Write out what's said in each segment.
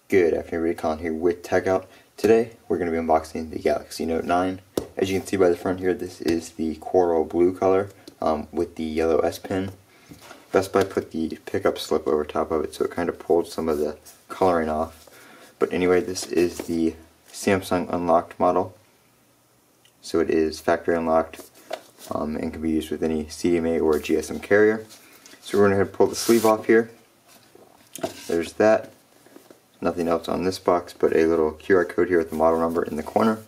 Good afternoon, everybody. Colin here with Techout. Today we're going to be unboxing the Galaxy Note 9. As you can see by the front here, this is the coral blue color with the yellow S Pen. Best Buy put the pickup slip over top of it, so it kind of pulled some of the coloring off. But anyway, this is the Samsung unlocked model. So it is factory unlocked and can be used with any CDMA or GSM carrier. So we're going to go ahead and pull the sleeve off here. There's that. Nothing else on this box but a little QR code here with the model number in the corner.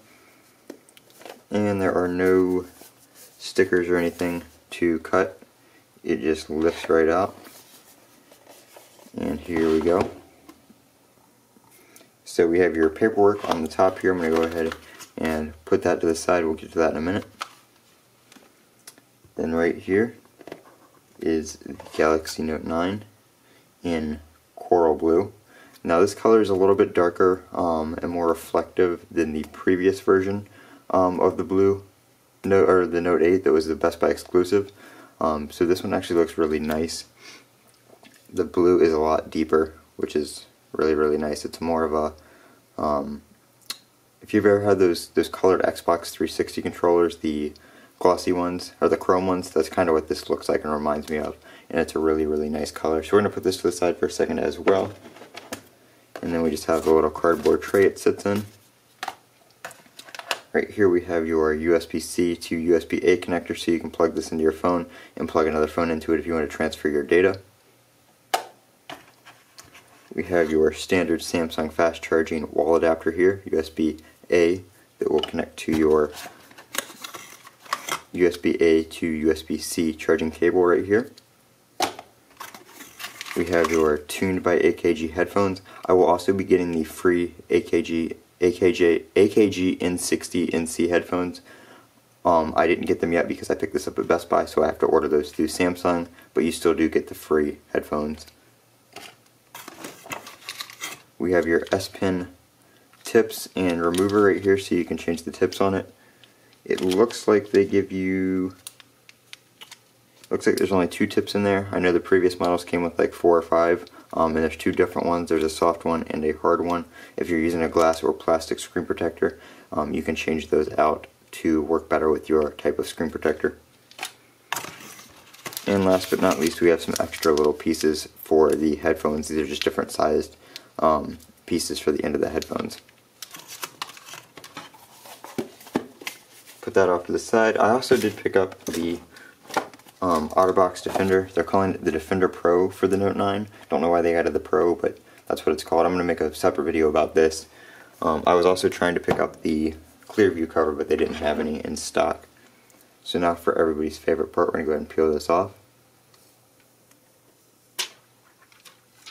And there are no stickers or anything to cut. It just lifts right out. And here we go. So we have your paperwork on the top here. I'm going to go ahead and put that to the side. We'll get to that in a minute. Then right here is the Galaxy Note 9 in coral blue. Now this color is a little bit darker and more reflective than the previous version of the blue Note, or the Note 8 that was the Best Buy exclusive. So this one actually looks really nice. The blue is a lot deeper, which is really nice. It's more of a if you've ever had those colored Xbox 360 controllers, the glossy ones or the chrome ones, that's kind of what this looks like and reminds me of. And it's a really nice color. So we're going to put this to the side for a second as well. And then we just have the little cardboard tray it sits in. Right here we have your USB-C to USB-A connector, so you can plug this into your phone and plug another phone into it if you want to transfer your data. We have your standard Samsung fast charging wall adapter here, USB-A, that will connect to your USB-A to USB-C charging cable right here. We have your tuned by AKG headphones. I will also be getting the free AKG N60 NC headphones. I didn't get them yet because I picked this up at Best Buy, so I have to order those through Samsung, but you still do get the free headphones. We have your S Pen tips and remover right here, so you can change the tips on it. It looks like they give you... Looks like there's only 2 tips in there. I know the previous models came with like 4 or 5, and there's 2 different ones. There's a soft one and a hard one. If you're using a glass or plastic screen protector, you can change those out to work better with your type of screen protector. And last but not least, we have some extra little pieces for the headphones. These are just different sized pieces for the end of the headphones. Put that off to the side. I also did pick up the OtterBox Defender. They're calling it the Defender Pro for the Note 9. Don't know why they added the Pro, but that's what it's called. I'm going to make a separate video about this. I was also trying to pick up the Clearview cover, but they didn't have any in stock. So now for everybody's favorite part, we're going to go ahead and peel this off.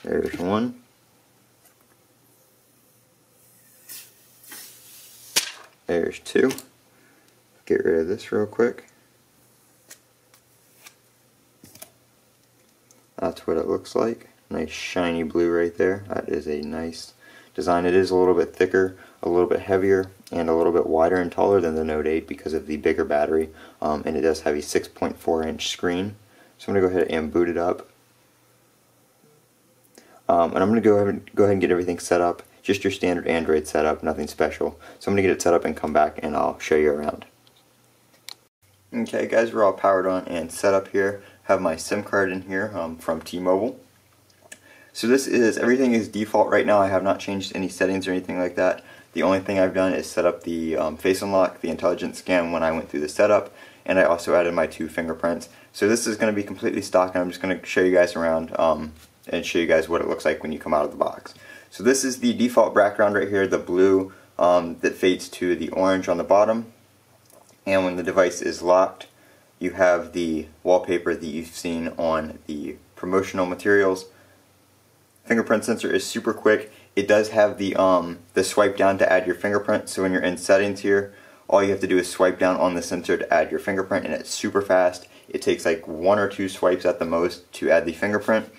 There's one. There's 2. Get rid of this real quick. That's what it looks like. Nice shiny blue right there. That is a nice design. It is a little bit thicker, a little bit heavier, and a little bit wider and taller than the Note 8 because of the bigger battery. And it does have a 6.4-inch screen. So I'm going to go ahead and boot it up. And I'm going to go ahead and get everything set up. Just your standard Android setup, nothing special. So I'm going to get it set up and come back and I'll show you around. Okay guys, we're all powered on and set up here. Have my SIM card in here from T-Mobile. So this is, everything is default right now. I have not changed any settings or anything like that. The only thing I've done is set up the face unlock, the intelligent scan when I went through the setup, and I also added my 2 fingerprints. So this is going to be completely stock, and I'm just going to show you guys around and show you guys what it looks like when you come out of the box. So this is the default background right here, the blue that fades to the orange on the bottom. And when the device is locked, you have the wallpaper that you've seen on the promotional materials. Fingerprint sensor is super quick. It does have the swipe down to add your fingerprint, so when you're in settings here, all you have to do is swipe down on the sensor to add your fingerprint, and it's super fast. It takes like 1 or 2 swipes at the most to add the fingerprint.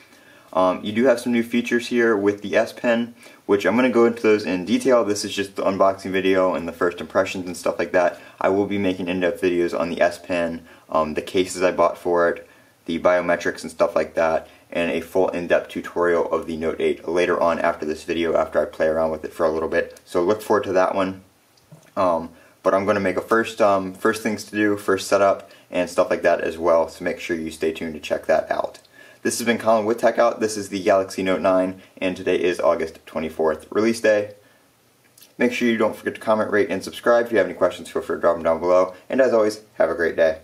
You do have some new features here with the S Pen, which I'm going to go into those in detail. This is just the unboxing video and the first impressions and stuff like that. I will be making in-depth videos on the S Pen, the cases I bought for it, the biometrics and stuff like that, and a full in-depth tutorial of the Note 8 later on after this video, after I play around with it for a little bit. So look forward to that one. But I'm going to make a first things to do, first setup, and stuff like that as well, so make sure you stay tuned to check that out. This has been Colin with Techout. This is the Galaxy Note 9, and today is August 24th, release day. Make sure you don't forget to comment, rate, and subscribe. If you have any questions, feel free to drop them down below. And as always, have a great day.